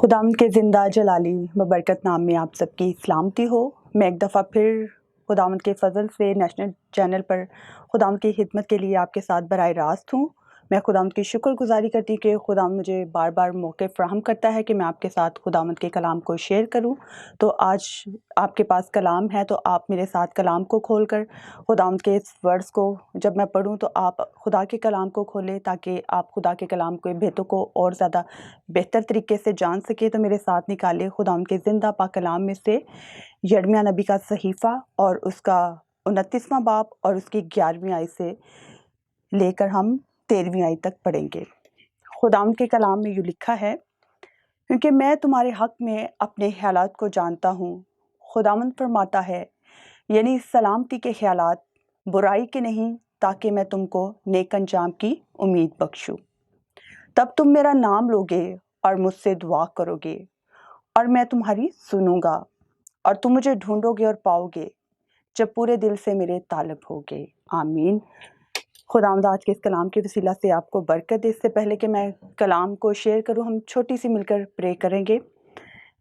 खुदावंद के ज़िंदा जलाली बबरकत नाम में आप सबकी सलामती हो। मैं एक दफ़ा फिर खुदावंद के फ़ज़ल से नेशनल चैनल पर खुदावंद की खिदमत के लिए आपके साथ बराह रास्त हूँ। मैं खुदावंद की शुक्रगुज़ारी करती हूँ कि खुदावंद मुझे बार बार मौके फ़राहम करता है कि मैं आपके साथ खुदावंद के कलाम को शेयर करूँ। तो आज आपके पास कलाम है तो आप मेरे साथ कलाम को खोल कर खुदावंद के इस वर्ड्स को जब मैं पढ़ूँ तो आप खुदा के कलाम को खोलें ताकि आप खुदा के कलाम के भेदों को और ज़्यादा बेहतर तरीके से जान सके। तो मेरे साथ निकाले खुदावंद के ज़िंदा पाक कलाम में से यिर्मयाह नबी का सहीफ़ा और उसका 29वां बाब और उसकी 11वीं आयत से लेकर हम 13वीं आयत तक पढ़ेंगे। खुदावंद के कलाम में यूँ लिखा है, क्योंकि मैं तुम्हारे हक़ में अपने ख़यालात को जानता हूँ। खुदावंद फरमाता है, यानी सलामती के ख़यालात, बुराई के नहीं, ताकि मैं तुमको नेक अंजाम की उम्मीद बख्शूँ। तब तुम मेरा नाम लोगे और मुझसे दुआ करोगे और मैं तुम्हारी सुनूंगा, और तुम मुझे ढूंढोगे और पाओगे जब पूरे दिल से मेरे तालब होगे। आमीन। खुदावंद आज के इस कलाम के वसीला से आपको बरकत दे। इससे पहले कि मैं कलाम को शेयर करूं, हम छोटी सी मिलकर प्रे करेंगे।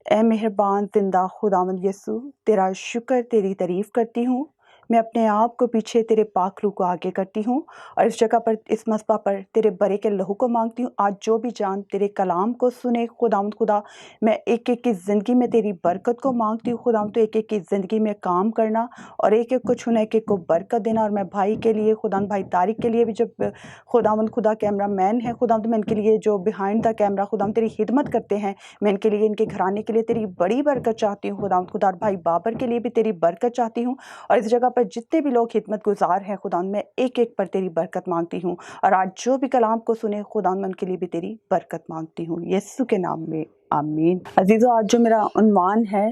ए मेहरबान ज़िंदा खुदावंद यीशु, तेरा शुक्र, तेरी तारीफ़ करती हूँ। मैं अपने आप को पीछे तेरे पाक रूह को आगे करती हूँ और इस जगह पर, इस मसबा पर तेरे बरे के लहू को मांगती हूँ। आज जो भी जान तेरे कलाम को सुने खुदावंद खुदा, मैं एक एक की ज़िंदगी में तेरी बरकत को मांगती हूँ। खुदावंद तो एक एक की ज़िंदगी में काम करना और एक एक को छूना, एक एक को बरकत देना। और मैं भाई के लिए, खुदावंद भाई तारिक के लिए भी, जब खुदावंद खुदा कैमरा मैन है खुदावंद, मैं इनके लिए जो बिहाइंड द कैमरा खुदावंद तेरी खिदमत करते हैं, मैं इनके लिए, इनके घराने के लिए तेरी बड़ी बरकत चाहती हूँ खुदावंद खुदा। और भाई बाबर के लिए भी तेरी बरकत चाहती हूँ। और इस जगह पर जितने भी लोग खिदमत गुजार हैं खुदावंद, मैं एक एक पर तेरी बरकत मांगती हूँ। और आज जो भी कलाम को सुने खुदावंद, मैं उनके लिए भी तेरी बरकत मांगती हूँ, यीशु के नाम में आमीन। अजीज़ों, आज जो मेरा उन्वान है,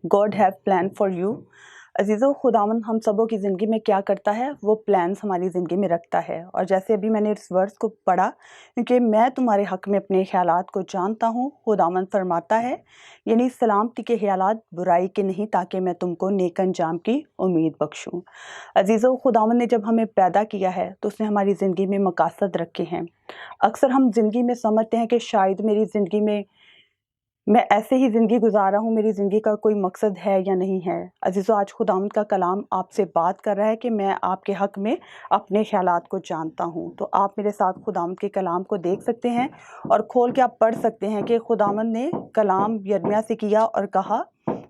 God have plan for you. अजीज़ों, खुदावंद हम सबों की ज़िंदगी में क्या करता है, वो प्लान्स हमारी ज़िंदगी में रखता है। और जैसे अभी मैंने इस वर्ड्स को पढ़ा, क्योंकि मैं तुम्हारे हक़ में अपने ख़यालात को जानता हूँ, खुदावंद फरमाता है, यानी सलामती के ख़यालात, बुराई के नहीं, ताकि मैं तुमको नेक अंजाम की उम्मीद बख्शूँ। अजीज़ों, खुदावंद ने जब हमें पैदा किया है तो उसने हमारी ज़िंदगी में मकासद रखे हैं। अक्सर हम ज़िंदगी में समझते हैं कि शायद मेरी ज़िंदगी में मैं ऐसे ही ज़िंदगी गुजार रहा हूँ, मेरी ज़िंदगी का कोई मकसद है या नहीं है। अज़ीज़ों, आज खुदावंद का कलाम आपसे बात कर रहा है कि मैं आपके हक़ में अपने ख़यालात को जानता हूँ। तो आप मेरे साथ खुदावंद के कलाम को देख सकते हैं और खोल के आप पढ़ सकते हैं कि खुदावंद ने कलाम यिर्मयाह से किया और कहा,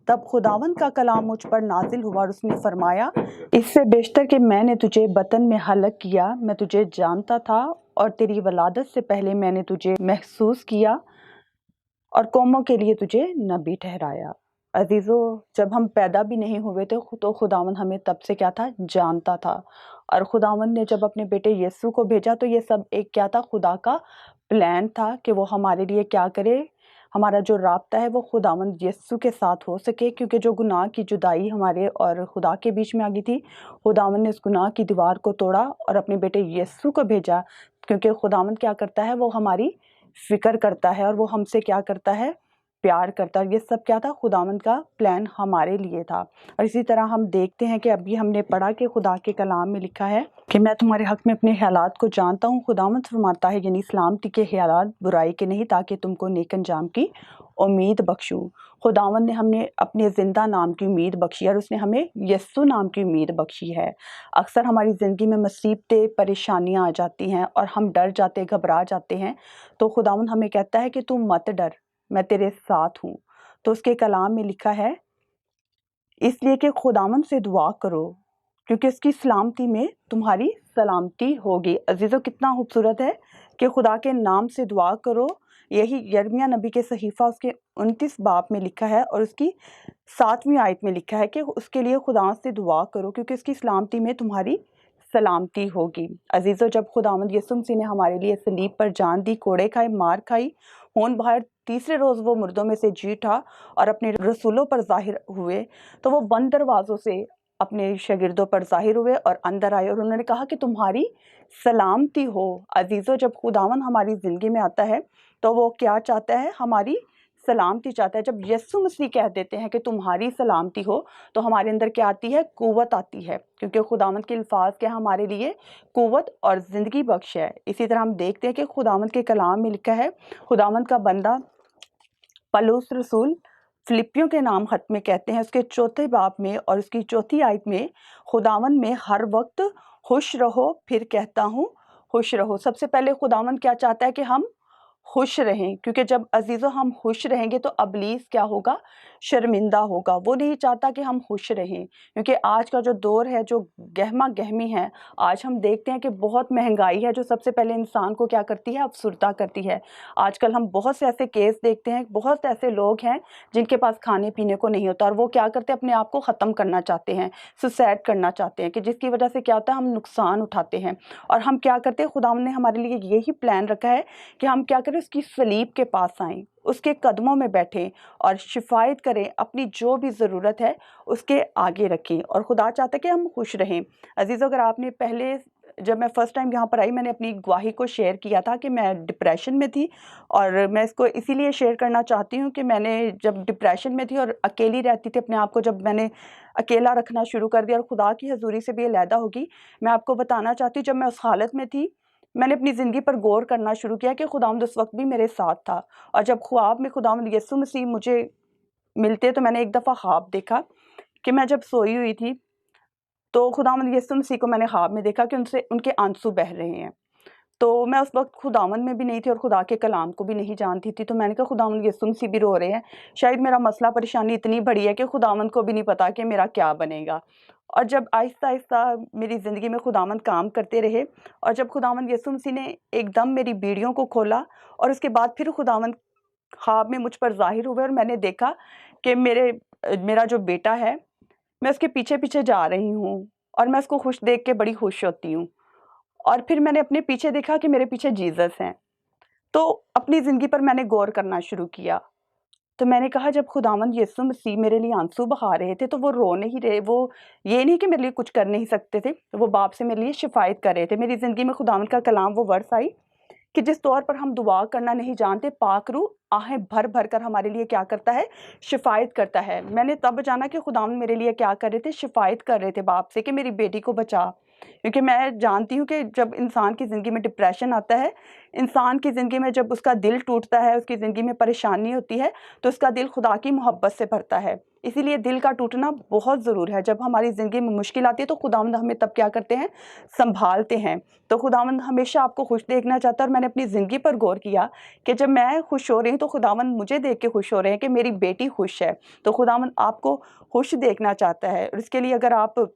तब खुदावंद का कलाम मुझ पर नाजिल हुआ और उसने फरमाया, इससे बेशतर कि मैंने तुझे बतन में हलक किया, मैं तुझे जानता था और तेरी वलादत से पहले मैंने तुझे महसूस किया और कौमों के लिए तुझे नबी ठहराया। अजीज़ों, जब हम पैदा भी नहीं हुए थे तो खुदावंद हमें तब से क्या था, जानता था। और खुदावंद ने जब अपने बेटे यीशु को भेजा तो ये सब एक क्या था, खुदा का प्लान था कि वो हमारे लिए क्या करे, हमारा जो राब्ता है वो खुदावंद यीशु के साथ हो सके। क्योंकि जो गुनाह की जुदाई हमारे और खुदा के बीच में आ गई थी, खुदावंद ने उस गुनाह की दीवार को तोड़ा और अपने बेटे यीशु को भेजा। क्योंकि खुदावंद क्या करता है, वो हमारी फ़िक्र करता है और वो हमसे क्या करता है, प्यार करता है। ये सब क्या था, खुदावंद का प्लान हमारे लिए था। और इसी तरह हम देखते हैं कि अभी हमने पढ़ा कि खुदा के कलाम में लिखा है कि मैं तुम्हारे हक़ में अपने ख़यालात को जानता हूँ। खुदावंद फरमाता है, यानी सलामती के ख़यालात, बुराई के नहीं, ताकि तुमको नेक अंजाम की उम्मीद बख्शूँ। खुदावंद ने हमने अपने ज़िंदा नाम की उम्मीद बख्शी और उसने हमें यीशु नाम की उम्मीद बख्शी है। अक्सर हमारी ज़िंदगी में मुसीबतें, परेशानियाँ आ जाती हैं और हम डर जाते, घबरा जाते हैं। तो खुदावंद हमें कहता है कि तू मत डर, मैं तेरे साथ हूँ। तो उसके कलाम में लिखा है, इसलिए कि खुदावंद से दुआ करो, क्योंकि उसकी सलामती में तुम्हारी सलामती होगी। अजीज़ों, कितना खूबसूरत है कि खुदा के नाम से दुआ करो। यही यिर्मयाह नबी के सहीफ़ा उसके 29 बाब में लिखा है और उसकी 7वीं आयत में लिखा है कि उसके लिए खुदा से दुआ करो, क्योंकि उसकी सलामती में तुम्हारी सलामती होगी। अजीज़ों, जब खुदावंद यीशु मसीह ने हमारे लिए सलीब पर जान दी, कोड़े खाए, मार खाई, होन बाहर, तीसरे रोज़ वो मुर्दों में से जी उठा और अपने रसूलों पर ज़ाहिर हुए, तो वो बंद दरवाज़ों से अपने शागिर्दों पर ज़ाहिर हुए और अंदर आए और उन्होंने कहा कि तुम्हारी सलामती हो। अजीज़ों, जब खुदावंद हमारी ज़िंदगी में आता है तो वो क्या चाहता है, हमारी सलामती चाहता है। जब यीशु मसीह कह देते हैं कि तुम्हारी सलामती हो, तो हमारे अंदर क्या आती है, कुव्वत आती है। क्योंकि खुदावंद के अल्फाज क्या हमारे लिए कुव्वत और ज़िंदगी बख्श है। इसी तरह हम देखते हैं कि खुदावंद के कलाम में लिखा है, खुदावंद का बंदा पौलुस रसूल फिलिपियों के नाम खत में कहते हैं, उसके चौथे बाब में और उसकी चौथी आयत में, खुदावन में हर वक्त खुश रहो। फिर कहता हूँ खुश रहो। सबसे पहले खुदावन क्या चाहता है कि हम खुश रहें, क्योंकि जब अजीज़ों हम खुश रहेंगे तो अबलीस क्या होगा, शर्मिंदा होगा। वो नहीं चाहता कि हम खुश रहें, क्योंकि आज का जो दौर है, जो गहमा गहमी है, आज हम देखते हैं कि बहुत महंगाई है जो सबसे पहले इंसान को क्या करती है, अफसुर्दा करती है। आजकल हम बहुत से ऐसे केस देखते हैं, बहुत ऐसे लोग हैं जिनके पास खाने पीने को नहीं होता और वो क्या करते हैं, अपने आप को ख़त्म करना चाहते हैं, सुसाइड करना चाहते हैं, कि जिसकी वजह से क्या होता है, हम नुकसान उठाते हैं। और हम क्या करते हैं, खुदा ने हमारे लिए यही प्लान रखा है कि हम क्या करें, उसकी सलीब के पास आएँ, उसके कदमों में बैठें और शिफायत करें, अपनी जो भी ज़रूरत है उसके आगे रखें। और खुदा चाहता है कि हम खुश रहें। अजीज़, अगर आपने पहले, जब मैं फ़र्स्ट टाइम यहाँ पर आई, मैंने अपनी गवाही को शेयर किया था कि मैं डिप्रेशन में थी, और मैं इसको इसीलिए शेयर करना चाहती हूँ कि मैंने जब डिप्रेशन में थी और अकेली रहती थी, अपने आप को जब मैंने अकेला रखना शुरू कर दिया और खुदा की हजूरी से भी अलहदा होगी, मैं आपको बताना चाहती हूँ, जब मैं उस हालत में थी, मैंने अपनी ज़िंदगी पर गौर करना शुरू किया कि खुदावंद उस वक्त भी मेरे साथ था। और जब ख्वाब में खुदावंद यीशु मसीह मुझे मिलते, तो मैंने एक दफ़ा ख्वाब देखा कि मैं जब सोई हुई थी, तो खुदावंद यीशु मसीह को मैंने ख्वाब में देखा कि उनसे उनके आंसू बह रहे हैं। तो मैं उस वक्त खुदावंद में भी नहीं थी और खुदा के कलाम को भी नहीं जानती थी। तो मैंने कहा, खुदावंद यीशु मसीह भी रो रहे हैं, शायद मेरा मसला परेशानी इतनी बड़ी है कि खुदावंद को भी नहीं पता कि मेरा क्या बनेगा। और जब आहिस्ता-आहिस्ता मेरी ज़िंदगी में खुदावंद काम करते रहे, और जब खुदावंद यीशु मसीह ने एकदम मेरी बीड़ियों को खोला, और उसके बाद फिर खुदावंद ख्वाब में मुझ पर ज़ाहिर हुए, और मैंने देखा कि मेरा जो बेटा है, मैं उसके पीछे-पीछे जा रही हूँ और मैं उसको खुश देख के बड़ी खुश होती हूँ। और फिर मैंने अपने पीछे देखा कि मेरे पीछे जीसस हैं। तो अपनी ज़िंदगी पर मैंने गौर करना शुरू किया। तो मैंने कहा, जब खुदावंद यीशु मसीह मेरे लिए आंसू बहा रहे थे, तो वो रो नहीं रहे, वो ये नहीं कि मेरे लिए कुछ कर नहीं सकते थे, वो बाप से मेरे लिए शिफ़ायत कर रहे थे। मेरी ज़िंदगी में खुदावंद का कलाम, वो वर्स आई कि जिस तौर पर हम दुआ करना नहीं जानते, पाक रूह आहें भर-भर कर हमारे लिए क्या करता है, शिफ़ायत करता है। मैंने तब जाना कि खुदावंद मेरे लिए क्या कर रहे थे, शिफ़ायत कर रहे थे बाप से कि मेरी बेटी को बचा। क्योंकि मैं जानती हूँ कि जब इंसान की ज़िंदगी में डिप्रेशन आता है, इंसान की ज़िंदगी में जब उसका दिल टूटता है, उसकी ज़िंदगी में परेशानी होती है, तो उसका दिल खुदा की मोहब्बत से भरता है। इसीलिए दिल का टूटना बहुत ज़रूर है। जब हमारी ज़िंदगी में मुश्किल आती है, तो खुदावंद हमें तब क्या करते हैं, सँभालते हैं। तो खुदावंद हमेशा आपको खुश देखना चाहता है, और मैंने अपनी ज़िंदगी पर गौर किया कि जब मैं खुश हो रही हूँ, तो खुदावंद मुझे देख के खुश हो रहे हैं कि मेरी बेटी खुश है। तो खुदावंद आपको खुश देखना चाहता है, और इसके लिए अगर आप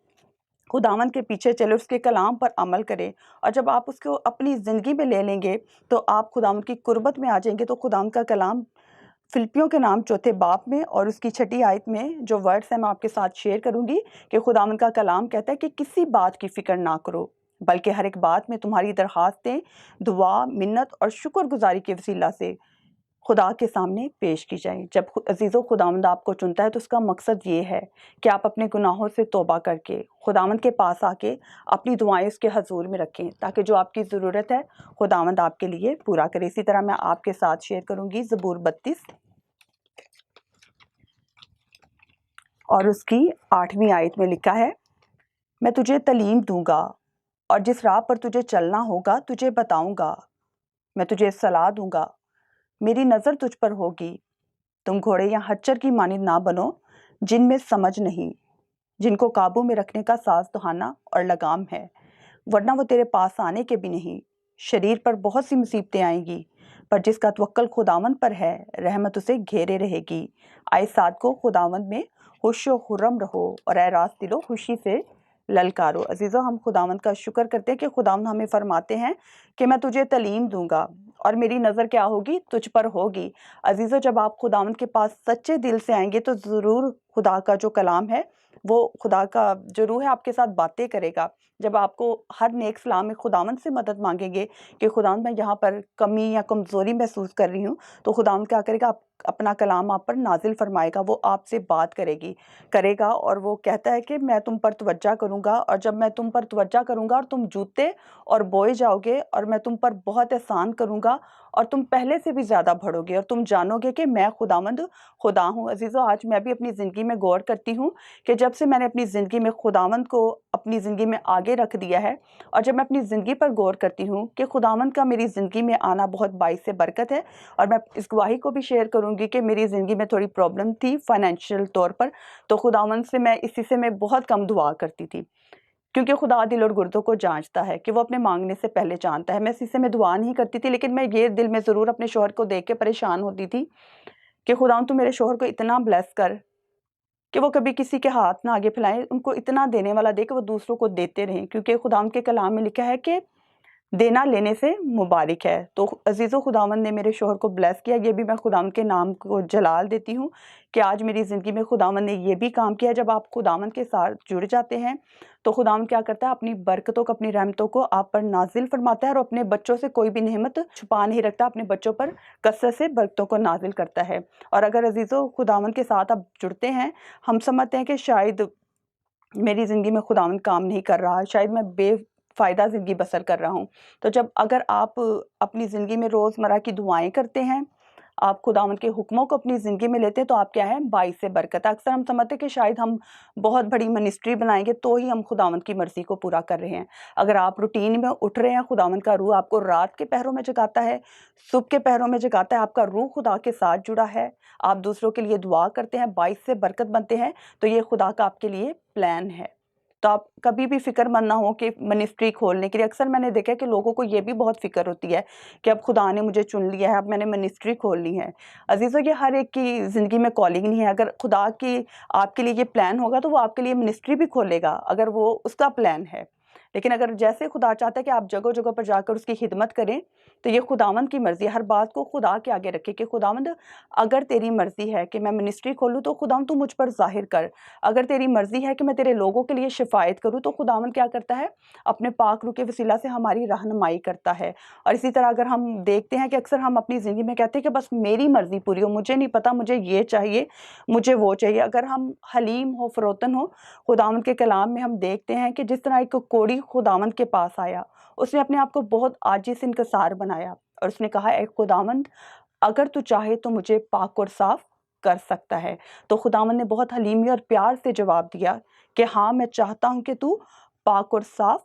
खुदावंद के पीछे चले, उसके कलाम पर अमल करें, और जब आप उसको अपनी ज़िंदगी में ले लेंगे, तो आप खुदावंद की कुर्बत में आ जाएंगे। तो खुदावंद का कलाम फिलिपियों के नाम चौथे बाब में और उसकी छठी आयत में जो वर्ड्स हैं, मैं आपके साथ शेयर करूंगी कि खुदावंद का कलाम कहता है कि किसी बात की फ़िक्र ना करो, बल्कि हर एक बात में तुम्हारी दरख्वास्तें दुआ, मिन्नत और शुक्रगुजारी के वसीला से खुदा के सामने पेश की जाए। जब अजीज़ों खुदावंद आपको चुनता है, तो उसका मकसद ये है कि आप अपने गुनाहों से तौबा करके खुदावंद के पास आके अपनी दुआएं उसके हजूर में रखें, ताकि जो आपकी ज़रूरत है खुदावंद आपके लिए पूरा करे। इसी तरह मैं आपके साथ शेयर करूंगी ज़बूर 32 और उसकी 8वीं आयत में लिखा है, मैं तुझे तलीम दूंगा और जिस राह पर तुझे चलना होगा तुझे बताऊंगा। मैं तुझे सलाह दूंगा, मेरी नज़र तुझ पर होगी। तुम घोड़े या खच्चर की मानिंद ना बनो, जिनमें समझ नहीं, जिनको काबू में रखने का साज दहाना और लगाम है, वरना वो तेरे पास आने के भी नहीं। शरीर पर बहुत सी मुसीबतें आएंगी, पर जिसका तवक्कल खुदावंद पर है, रहमत उसे घेरे रहेगी। आए साथ को खुदावंद में खुशो खुर्रम रहो, और ए रास्त दिलो खुशी से ललकारो। अजीज़ों, हम खुदावंद का शुक्र करते हैं कि खुदावंद हमें फरमाते हैं कि मैं तुझे तलीम दूंगा और मेरी नज़र क्या होगी, तुझ पर होगी। अजीज़ों, जब आप खुदावंद के पास सच्चे दिल से आएंगे, तो ज़रूर खुदा का जो कलाम है, वो खुदा का जो रूह है आपके साथ बातें करेगा। जब आपको हर नेक सलाह में खुदावंद से मदद मांगेंगे कि खुदावंद मैं यहाँ पर कमी या कमज़ोरी महसूस कर रही हूँ, तो खुदावंद क्या करेगा, अपना कलाम आप पर नाजिल फरमाएगा, वो आपसे बात करेगा। और वो कहता है कि मैं तुम पर तवज्जो करूँगा, और जब मैं तुम पर तवज्जो करूँगा और तुम जूते और बोए जाओगे, और मैं तुम पर बहुत एहसान करूँगा, और तुम पहले से भी ज़्यादा बढ़ोगे, और तुम जानोगे कि मैं खुदावंद खुदा हूँ। अजीज़ों, आज मैं भी अपनी ज़िंदगी में गौर करती हूँ कि जब से मैंने अपनी ज़िंदगी में खुदावंद को अपनी ज़िंदगी में आगे रख दिया है, और जब मैं अपनी ज़िंदगी पर गौर करती हूँ कि खुदावंद का मेरी ज़िंदगी में आना बहुत बाइस से बरकत है, और मैं इस गवाही को भी शेयर करूँगी कि मेरी ज़िंदगी में थोड़ी प्रॉब्लम थी फाइनेंशियल तौर पर, तो खुदावंद से मैं इसी से मैं बहुत कम दुआ करती थी, क्योंकि खुदा दिल और गुर्दों को जांचता है कि वो अपने मांगने से पहले जानता है। मैं इसी से मैं दुआ नहीं करती थी, लेकिन मैं ये दिल में ज़रूर अपने शौहर को देख के परेशान होती थी कि खुदावंद तू मेरे शौहर को इतना ब्लेस कर कि वो कभी किसी के हाथ ना आगे फैलाएं, उनको इतना देने वाला दे कि वो दूसरों को देते रहें, क्योंकि खुदावंद के कलाम में लिखा है कि देना लेने से मुबारक है। तो अजीज़ो, खुदावंद ने मेरे शौहर को ब्लेस किया। ये भी मैं खुदावंद के नाम को जलाल देती हूँ कि आज मेरी ज़िंदगी में खुदावंद ने ये भी काम किया। जब आप खुदावंद के साथ जुड़ जाते हैं तो खुदावंद क्या करता है, अपनी बरकतों को, अपनी रहमतों को आप पर नाजिल फरमाता है, और अपने बच्चों से कोई भी नेमत छुपा नहीं रखता, अपने बच्चों पर कसरत से बरकतों को नाजिल करता है। और अगर अजीज़ो खुदावंद के साथ आप जुड़ते हैं, हम समझते हैं कि शायद मेरी ज़िंदगी में खुदावंद काम नहीं कर रहा, शायद मैं बेफ़ायदा ज़िंदगी बसर कर रहा हूँ। तो जब अगर आप अपनी ज़िंदगी में रोज़मर्रा की दुआएँ करते हैं, आप खुदावंद के हुक्मों को अपनी ज़िंदगी में लेते हैं, तो आप क्या है, बाइस से बरकत। अक्सर हम समझते हैं कि शायद हम बहुत बड़ी मिनिस्ट्री बनाएँगे तो ही हम खुदावंद की मर्ज़ी को पूरा कर रहे हैं। अगर आप रूटीन में उठ रहे हैं, खुदावंद का रूह आपको रात के पहरों में जगाता है, सुबह के पहरों में जगाता है, आपका रूह खुदा के साथ जुड़ा है, आप दूसरों के लिए दुआ करते हैं, बाइस से बरकत बनते हैं, तो ये खुदा का आपके लिए प्लान है। तो आप कभी भी फ़िक्रमंद ना हो कि मिनिस्ट्री खोलने के लिए। अक्सर मैंने देखा है कि लोगों को ये भी बहुत फ़िक्र होती है कि अब खुदा ने मुझे चुन लिया है, अब मैंने मिनिस्ट्री खोलनी है। अज़ीज़ों, ये हर एक की ज़िंदगी में कॉलिंग नहीं है। अगर खुदा की आपके लिए ये प्लान होगा तो वो आपके लिए मिनिस्ट्री भी खोलेगा, अगर वो उसका प्लान है। लेकिन अगर जैसे खुदा चाहता है कि आप जगह-जगह पर जाकर उसकी खिदमत करें, तो ये खुदावंद की मर्ज़ी है। हर बात को खुदा के आगे रखें कि खुदावंद, अगर तेरी मर्ज़ी है कि मैं मिनिस्ट्री खोलूँ तो खुदावंद तू मुझ पर ज़ाहिर कर। अगर तेरी मर्ज़ी है कि मैं तेरे लोगों के लिए शिफ़ायत करूँ, तो खुदावंद क्या करता है, अपने पाक रूह के वसीला से हमारी रहनुमाई करता है। और इसी तरह अगर हम देखते हैं कि अक्सर हम अपनी ज़िंदगी में कहते हैं कि बस मेरी मर्ज़ी पूरी हो, मुझे नहीं पता, मुझे ये चाहिए, मुझे वो चाहिए। अगर हम हलीम हो, फ़रोतन हो, खुदावंद के कलाम में हम देखते हैं कि जिस तरह एक कोढ़ी खुदावंद के पास आया, उसने अपने आप को बहुत आजिज़ इंकिसार बनाया, और उसने कहा, ए खुदावंद, अगर तू चाहे तो मुझे पाक और साफ़ कर सकता है। तो खुदावंद ने बहुत हलीमी और प्यार से जवाब दिया कि हाँ, मैं चाहता हूँ कि तू पाक और साफ़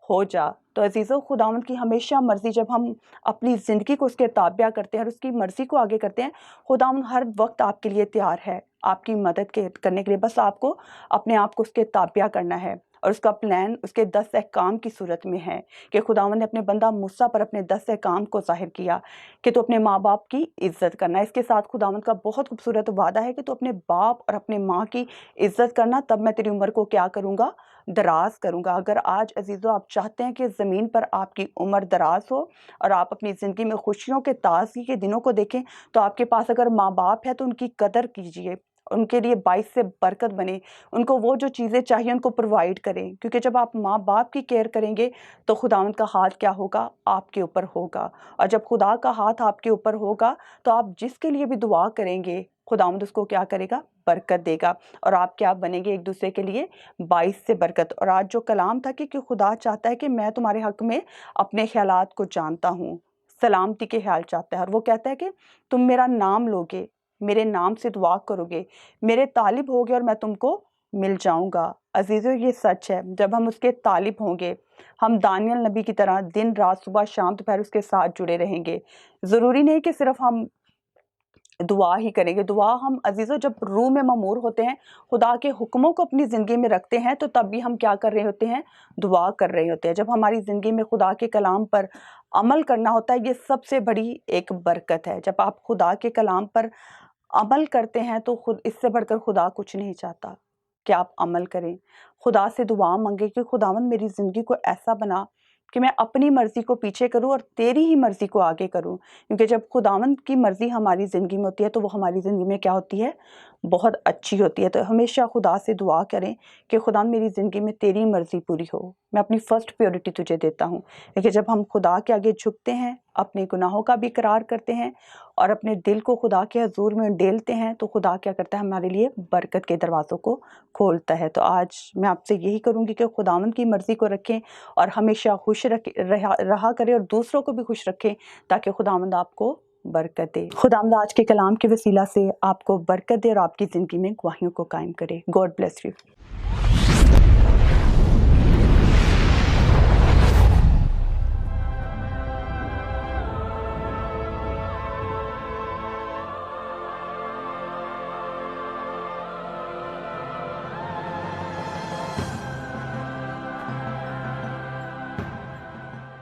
हो जा। तो अज़ीज़ों, खुदावंद की हमेशा मर्ज़ी, जब हम अपनी ज़िंदगी को उसके ताबिया करते हैं और उसकी मर्ज़ी को आगे करते हैं, खुदावंद हर वक्त आपके लिए तैयार है, आपकी मदद करने के लिए। बस आपको अपने आप को उसके ताबिया करना है, और उसका प्लान उसके 10 अहकाम की सूरत में है कि खुदावंद ने अपने बंदा मूसा पर अपने 10 अहकाम को ज़ाहिर किया कि तू अपने माँ बाप की इज़्ज़त करना। इसके साथ खुदावंद का बहुत खूबसूरत वादा है कि तू अपने बाप और अपने माँ की इज़्ज़त करना, तब मैं तेरी उम्र को क्या करूँगा, दराज करूँगा। अगर आज अज़ीज़ों आप चाहते हैं कि ज़मीन पर आपकी उम्र दराज हो और आप अपनी ज़िंदगी में खुशियों के ताज़गी के दिनों को देखें, तो आपके पास अगर माँ बाप है तो उनकी कदर कीजिए, उनके लिए बाइस से बरकत बने, उनको वो जो चीज़ें चाहिए उनको प्रोवाइड करें, क्योंकि जब आप माँ बाप की केयर करेंगे तो खुदावंद का हाथ क्या होगा, आपके ऊपर होगा। और जब खुदा का हाथ आपके ऊपर होगा तो आप जिसके लिए भी दुआ करेंगे, खुदावंद उसको क्या करेगा, बरकत देगा, और आप क्या बनेंगे, एक दूसरे के लिए बाइस से बरकत। और आज जो कलाम था कि खुदा चाहता है कि मैं तुम्हारे हक में अपने ख्यालात को जानता हूँ, सलामती के ख्याल चाहता है, और वो कहता है कि तुम मेरा नाम लोगे, मेरे नाम से दुआ करोगे, मेरे तालिब होगे, और मैं तुमको मिल जाऊंगा। अजीज़ों, ये सच है। जब हम उसके तालिब होंगे, हम दानियल नबी की तरह दिन रात, सुबह शाम दोपहर उसके साथ जुड़े रहेंगे। ज़रूरी नहीं कि सिर्फ हम दुआ ही करेंगे। दुआ हम अजीज़ों जब रूह में ममूर होते हैं, खुदा के हुक्मों को अपनी ज़िंदगी में रखते हैं, तो तब भी हम क्या कर रहे होते हैं, दुआ कर रहे होते हैं। जब हमारी ज़िंदगी में खुदा के कलाम पर अमल करना होता है, ये सबसे बड़ी एक बरकत है। जब आप खुदा के कलाम पर अमल करते हैं तो खुद इससे बढ़कर खुदा कुछ नहीं चाहता कि आप अमल करें। खुदा से दुआ मांगे कि खुदावंद मेरी ज़िंदगी को ऐसा बना कि मैं अपनी मर्ज़ी को पीछे करूं और तेरी ही मर्ज़ी को आगे करूं, क्योंकि जब खुदावंद की मर्ज़ी हमारी ज़िंदगी में होती है तो वो हमारी ज़िंदगी में क्या होती है, बहुत अच्छी होती है। तो हमेशा खुदा से दुआ करें कि खुदा मेरी ज़िंदगी में तेरी मर्ज़ी पूरी हो, मैं अपनी फ़र्स्ट प्रायोरिटी तुझे देता हूँ। क्योंकि जब हम खुदा के आगे झुकते हैं, अपने गुनाहों का भी इकरार करते हैं और अपने दिल को खुदा के हजूर में डेलते हैं, तो खुदा क्या करता है, हमारे लिए बरकत के दरवाज़ों को खोलता है। तो आज मैं आपसे यही करूँगी कि खुदावंद की मर्ज़ी को रखें और हमेशा खुश रहा करें और दूसरों को भी खुश रखें, ताकि खुदावंद आपको बरकत दे। खुदावंद आज के कलाम के वसीला से आपको बरकत दे और आपकी ज़िंदगी में गवाहियों को कायम करे। God bless you.